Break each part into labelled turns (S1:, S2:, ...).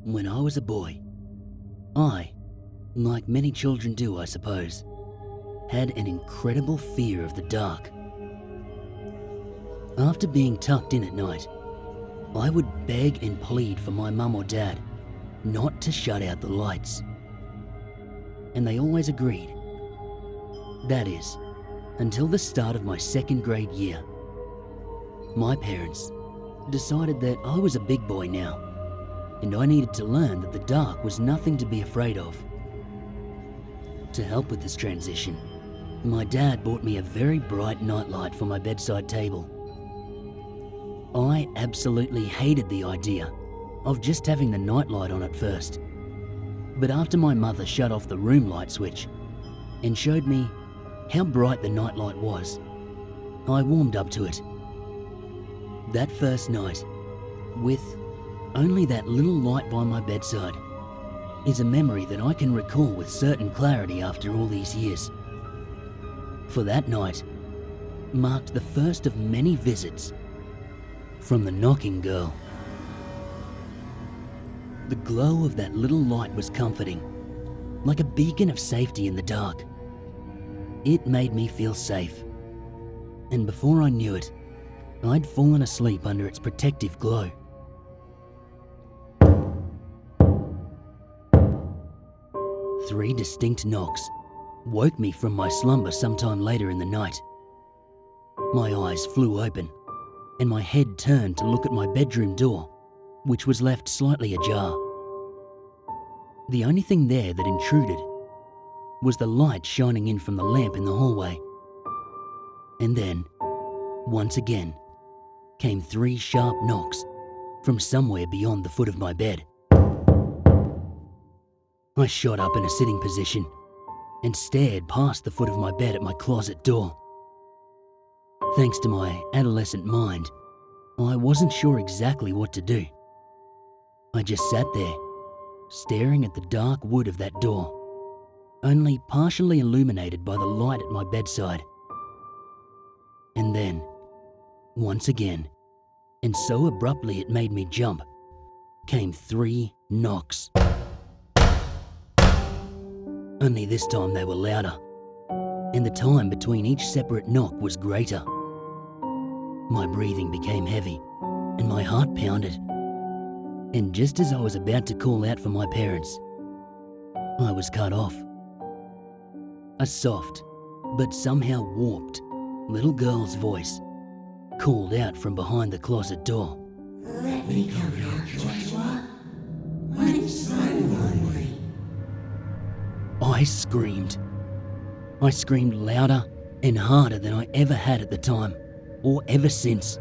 S1: When I was a boy, I, like many children do I suppose, had an incredible fear of the dark. After being tucked in at night, I would beg and plead for my mum or dad not to shut out the lights. And they always agreed. That is, until the start of my second grade year. My parents decided that I was a big boy now, and I needed to learn that the dark was nothing to be afraid of. To help with this transition, my dad bought me a very bright nightlight for my bedside table. I absolutely hated the idea of just having the nightlight on at first, but after my mother shut off the room light switch and showed me how bright the nightlight was, I warmed up to it. That first night, with only that little light by my bedside, is a memory that I can recall with certain clarity after all these years. For that night marked the first of many visits from the knocking girl. The glow of that little light was comforting, like a beacon of safety in the dark. It made me feel safe, and before I knew it, I'd fallen asleep under its protective glow. Three distinct knocks woke me from my slumber sometime later in the night. My eyes flew open, and my head turned to look at my bedroom door, which was left slightly ajar. The only thing there that intruded was the light shining in from the lamp in the hallway. And then, once again, came three sharp knocks from somewhere beyond the foot of my bed. I shot up in a sitting position and stared past the foot of my bed at my closet door. Thanks to my adolescent mind, I wasn't sure exactly what to do. I just sat there, staring at the dark wood of that door, only partially illuminated by the light at my bedside. And then, once again, and so abruptly it made me jump, came three knocks. Only this time they were louder, and the time between each separate knock was greater. My breathing became heavy, and my heart pounded. And just as I was about to call out for my parents, I was cut off. A soft, but somehow warped, little girl's voice called out from behind the closet door.
S2: Let me come out, Joshua. I'm so lonely.
S1: I screamed. I screamed louder and harder than I ever had at the time, or ever since.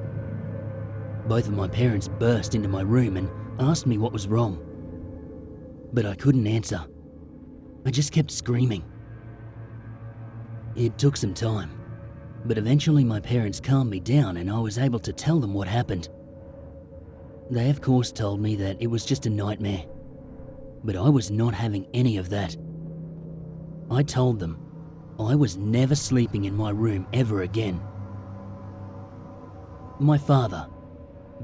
S1: Both of my parents burst into my room and asked me what was wrong. But I couldn't answer. I just kept screaming. It took some time, but eventually my parents calmed me down and I was able to tell them what happened. They of course told me that it was just a nightmare, but I was not having any of that. I told them I was never sleeping in my room ever again. My father,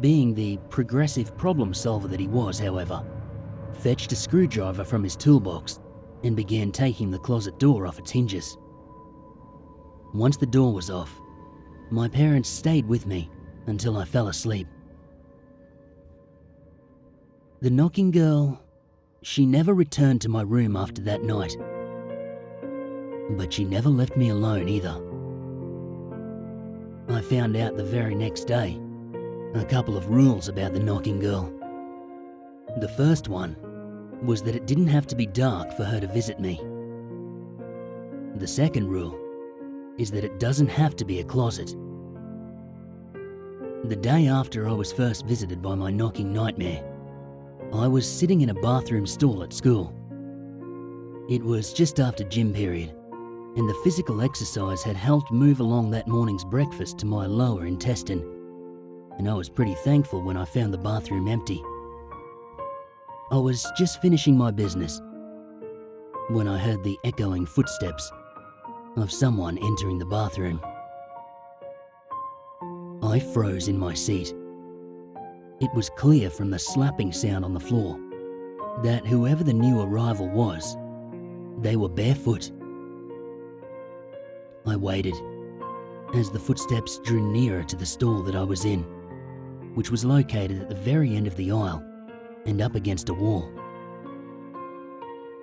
S1: being the progressive problem solver that he was, however, fetched a screwdriver from his toolbox and began taking the closet door off its hinges. Once the door was off, my parents stayed with me until I fell asleep. The knocking girl, she never returned to my room after that night. But she never left me alone either. I found out the very next day a couple of rules about the knocking girl. The first one was that it didn't have to be dark for her to visit me. The second rule is that it doesn't have to be a closet. The day after I was first visited by my knocking nightmare, I was sitting in a bathroom stall at school. It was just after gym period, and the physical exercise had helped move along that morning's breakfast to my lower intestine, and I was pretty thankful when I found the bathroom empty. I was just finishing my business when I heard the echoing footsteps of someone entering the bathroom. I froze in my seat. It was clear from the slapping sound on the floor that whoever the new arrival was, they were barefoot. I waited as the footsteps drew nearer to the stall that I was in, which was located at the very end of the aisle and up against a wall.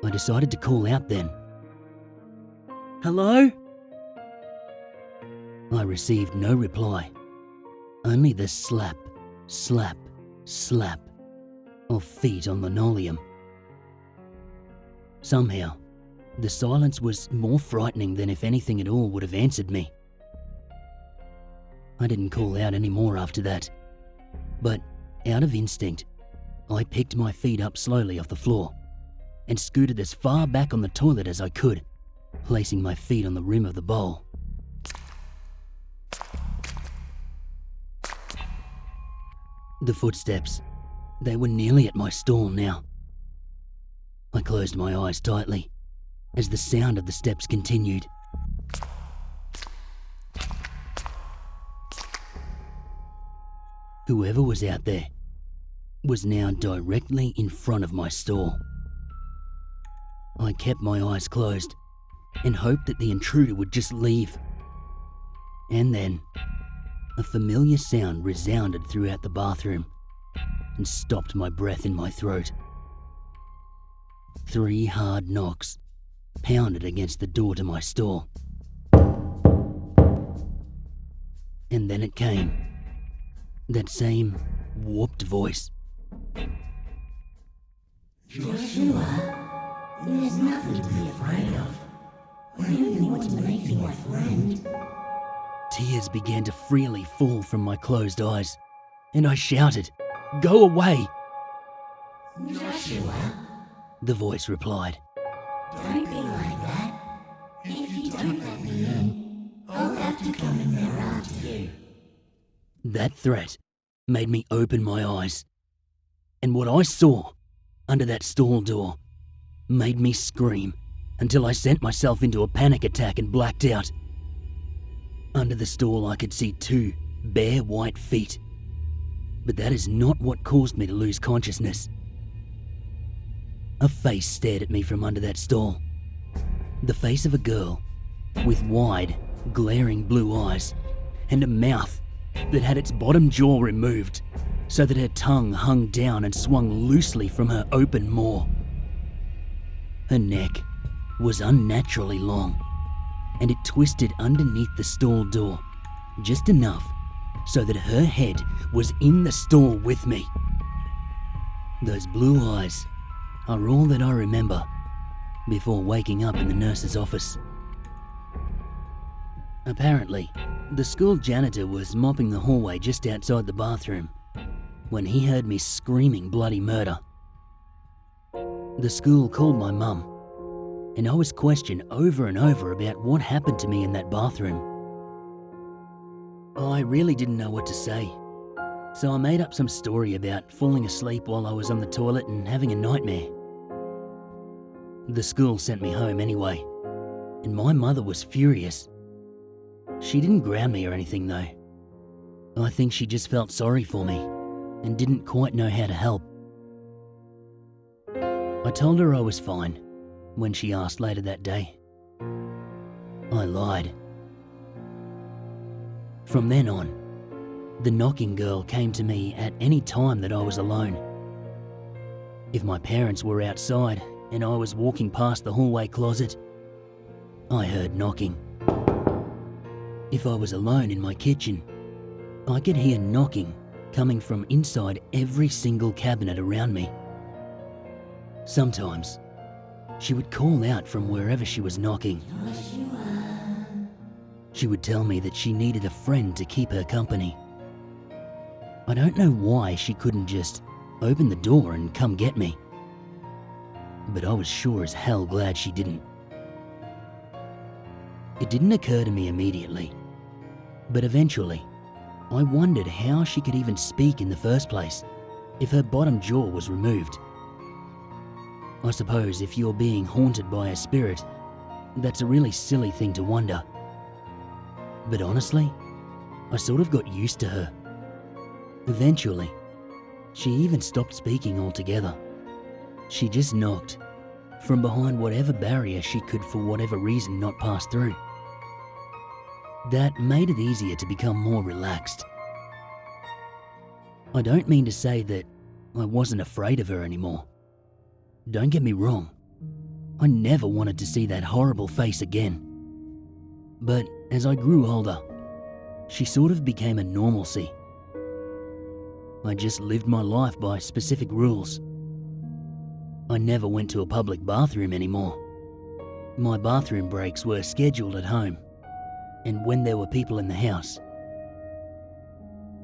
S1: I decided to call out then. "Hello?" I received no reply, only the slap, slap, slap of feet on linoleum. Somehow, the silence was more frightening than if anything at all would have answered me. I didn't call out any more after that, but out of instinct, I picked my feet up slowly off the floor and scooted as far back on the toilet as I could, placing my feet on the rim of the bowl. The footsteps, they were nearly at my stall now. I closed my eyes tightly as the sound of the steps continued. Whoever was out there was now directly in front of my stall. I kept my eyes closed and hoped that the intruder would just leave. And then, a familiar sound resounded throughout the bathroom and stopped my breath in my throat. 3 hard knocks pounded against the door to my stall. And then it came. That same warped voice.
S2: Joshua, there's nothing to be afraid of. I only want to make you my friend.
S1: Tears began to freely fall from my closed eyes, and I shouted, "Go away!"
S2: Joshua,
S1: the voice replied.
S2: don't be like that. If you don't let me in, I'll have to come in there after you.
S1: That threat made me open my eyes, and what I saw under that stall door made me scream until I sent myself into a panic attack and blacked out. Under the stall I could see 2 bare white feet, but that is not what caused me to lose consciousness. A face stared at me from under that stall. The face of a girl with wide, glaring blue eyes and a mouth that had its bottom jaw removed so that her tongue hung down and swung loosely from her open maw. Her neck was unnaturally long, and it twisted underneath the stall door just enough so that her head was in the stall with me. Those blue eyes are all that I remember before waking up in the nurse's office. Apparently, the school janitor was mopping the hallway just outside the bathroom when he heard me screaming bloody murder. The school called my mum, and I was questioned over and over about what happened to me in that bathroom. I really didn't know what to say, so I made up some story about falling asleep while I was on the toilet and having a nightmare. The school sent me home anyway, and my mother was furious. She didn't ground me or anything though. I think she just felt sorry for me and didn't quite know how to help. I told her I was fine when she asked later that day. I lied. From then on, the knocking girl came to me at any time that I was alone. If my parents were outside and I was walking past the hallway closet, I heard knocking. If I was alone in my kitchen, I could hear knocking coming from inside every single cabinet around me. Sometimes, she would call out from wherever she was knocking. She would tell me that she needed a friend to keep her company. I don't know why she couldn't just open the door and come get me, but I was sure as hell glad she didn't. It didn't occur to me immediately, but eventually, I wondered how she could even speak in the first place if her bottom jaw was removed. I suppose if you're being haunted by a spirit, that's a really silly thing to wonder. But honestly, I sort of got used to her. Eventually, she even stopped speaking altogether. She just knocked from behind whatever barrier she could for whatever reason not pass through. That made it easier to become more relaxed. I don't mean to say that I wasn't afraid of her anymore. Don't get me wrong, I never wanted to see that horrible face again. But as I grew older, she sort of became a normalcy. I just lived my life by specific rules. I never went to a public bathroom anymore. My bathroom breaks were scheduled at home, and when there were people in the house.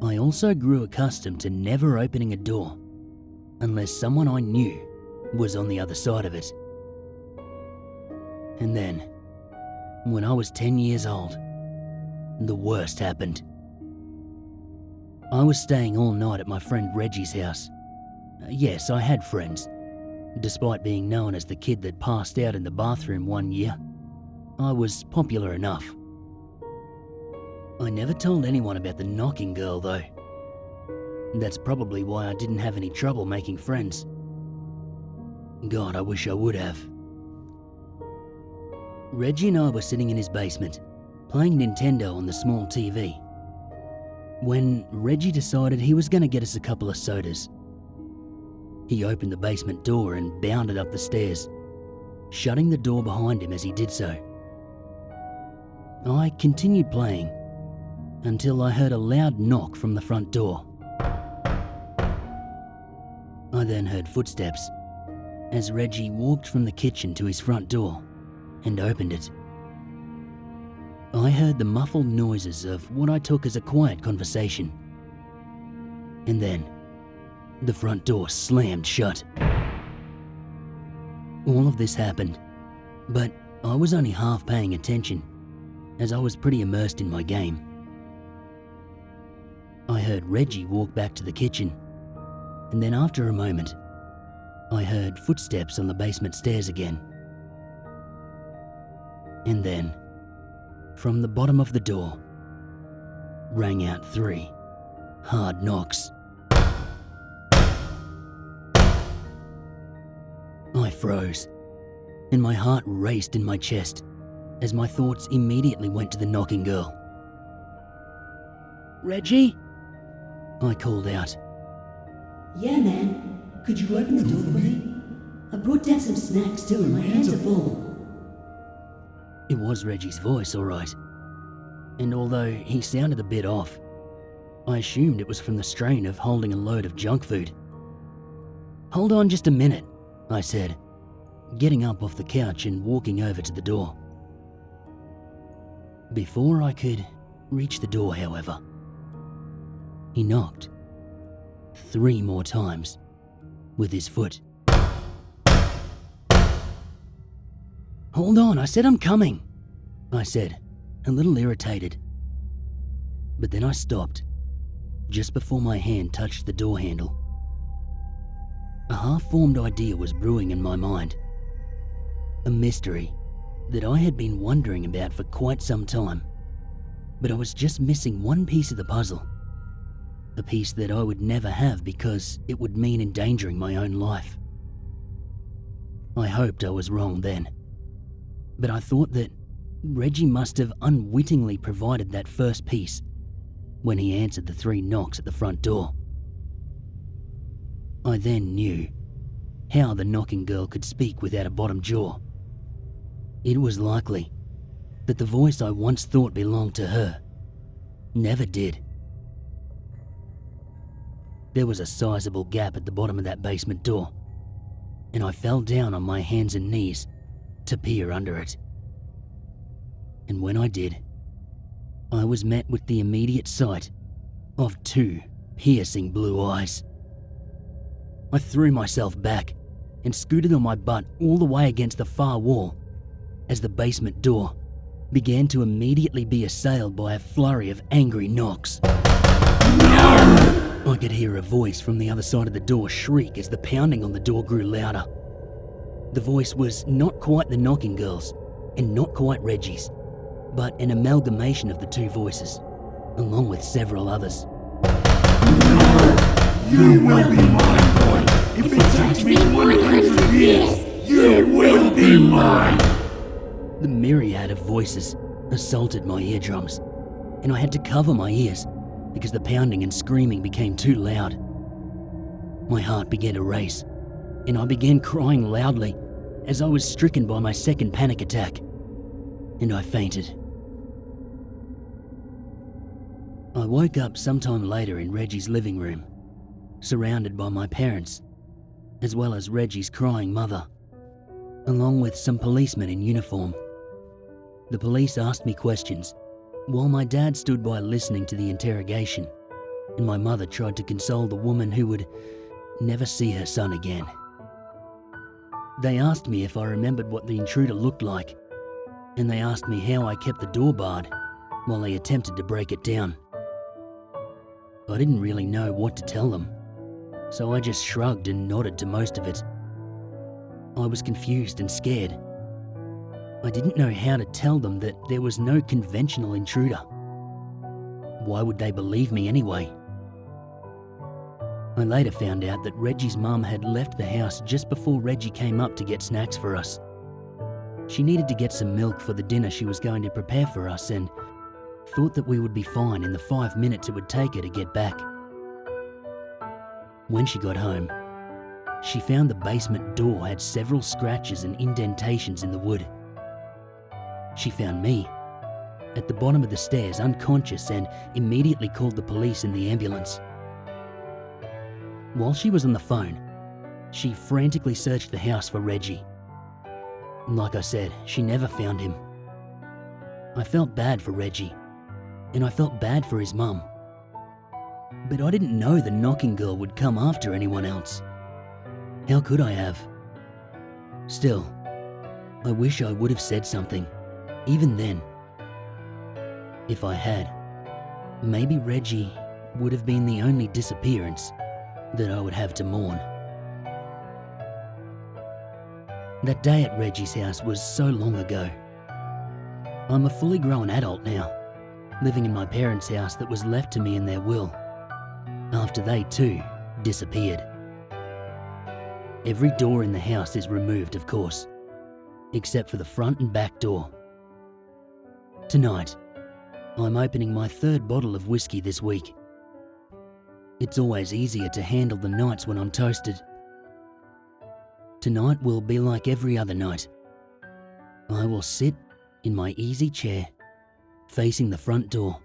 S1: I also grew accustomed to never opening a door unless someone I knew was on the other side of it. And then, when I was 10 years old, the worst happened. I was staying all night at my friend Reggie's house. Yes, I had friends. Despite being known as the kid that passed out in the bathroom one year, I was popular enough. I never told anyone about the knocking girl though. That's probably why I didn't have any trouble making friends. God, I wish I would have. Reggie and I were sitting in his basement, playing Nintendo on the small TV, when Reggie decided he was going to get us a couple of sodas. He opened the basement door and bounded up the stairs, shutting the door behind him as he did so. I continued playing until I heard a loud knock from the front door. I then heard footsteps as Reggie walked from the kitchen to his front door and opened it. I heard the muffled noises of what I took as a quiet conversation. And then, the front door slammed shut. All of this happened, but I was only half paying attention, as I was pretty immersed in my game. I heard Reggie walk back to the kitchen, and then after a moment, I heard footsteps on the basement stairs again. And then, from the bottom of the door, rang out 3 hard knocks. I froze, and my heart raced in my chest as my thoughts immediately went to the knocking girl. "Reggie?" I called out.
S2: Yeah, man. Could you open the door for me? I brought down some snacks too and my hands are full.
S1: It was Reggie's voice, all right. And although he sounded a bit off, I assumed it was from the strain of holding a load of junk food. "Hold on just a minute," I said, getting up off the couch and walking over to the door. Before I could reach the door, however, he knocked 3 more times with his foot. "Hold on, I said I'm coming," I said, a little irritated. But then I stopped, just before my hand touched the door handle. A half-formed idea was brewing in my mind. A mystery that I had been wondering about for quite some time, but I was just missing one piece of the puzzle. A piece that I would never have because it would mean endangering my own life. I hoped I was wrong then, but I thought that Reggie must have unwittingly provided that first piece when he answered the 3 knocks at the front door. I then knew how the knocking girl could speak without a bottom jaw. It was likely that the voice I once thought belonged to her never did. There was a sizable gap at the bottom of that basement door, and I fell down on my hands and knees to peer under it. And when I did, I was met with the immediate sight of 2 piercing blue eyes. I threw myself back and scooted on my butt all the way against the far wall as the basement door began to immediately be assailed by a flurry of angry knocks. I could hear a voice from the other side of the door shriek as the pounding on the door grew louder. The voice was not quite the knocking girl's and not quite Reggie's, but an amalgamation of the 2 voices, along with several others.
S3: You will be mine, boy, if it takes me 100
S2: Yes, you will be mine.
S1: The myriad of voices assaulted my eardrums, and I had to cover my ears because the pounding and screaming became too loud. My heart began to race, and I began crying loudly as I was stricken by my second panic attack, and I fainted. I woke up sometime later in Reggie's living room, surrounded by my parents, as well as Reggie's crying mother, along with some policemen in uniform. The police asked me questions, while my dad stood by listening to the interrogation, and my mother tried to console the woman who would never see her son again. They asked me if I remembered what the intruder looked like, and they asked me how I kept the door barred while they attempted to break it down. I didn't really know what to tell them, so I just shrugged and nodded to most of it. I was confused and scared. I didn't know how to tell them that there was no conventional intruder. Why would they believe me anyway? I later found out that Reggie's mum had left the house just before Reggie came up to get snacks for us. She needed to get some milk for the dinner she was going to prepare for us and thought that we would be fine in the 5 minutes it would take her to get back. When she got home, she found the basement door had several scratches and indentations in the wood. She found me at the bottom of the stairs unconscious and immediately called the police and the ambulance. While she was on the phone, she frantically searched the house for Reggie. Like I said, she never found him. I felt bad for Reggie, and I felt bad for his mum. But I didn't know the knocking girl would come after anyone else. How could I have? Still, I wish I would have said something, even then. If I had, maybe Reggie would have been the only disappearance that I would have to mourn. That day at Reggie's house was so long ago. I'm a fully grown adult now, living in my parents' house that was left to me in their will, after they too disappeared. Every door in the house is removed, of course, except for the front and back door. Tonight, I'm opening my 3rd bottle of whiskey this week. It's always easier to handle the nights when I'm toasted. Tonight will be like every other night. I will sit in my easy chair, facing the front door,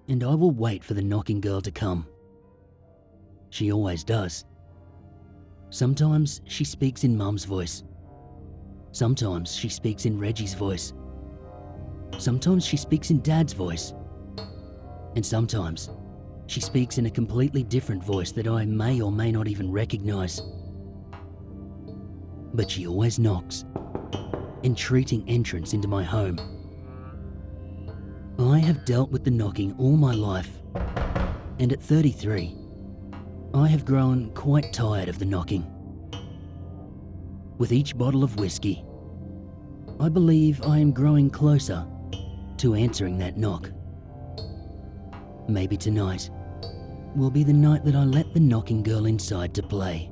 S1: and I will wait for the knocking girl to come. She always does. Sometimes she speaks in Mum's voice. Sometimes she speaks in Reggie's voice. Sometimes she speaks in Dad's voice. And sometimes she speaks in a completely different voice that I may or may not even recognize. But she always knocks, entreating entrance into my home. I have dealt with the knocking all my life, and at 33, I have grown quite tired of the knocking. With each bottle of whiskey, I believe I am growing closer to answering that knock. Maybe tonight will be the night that I let the knocking girl inside to play.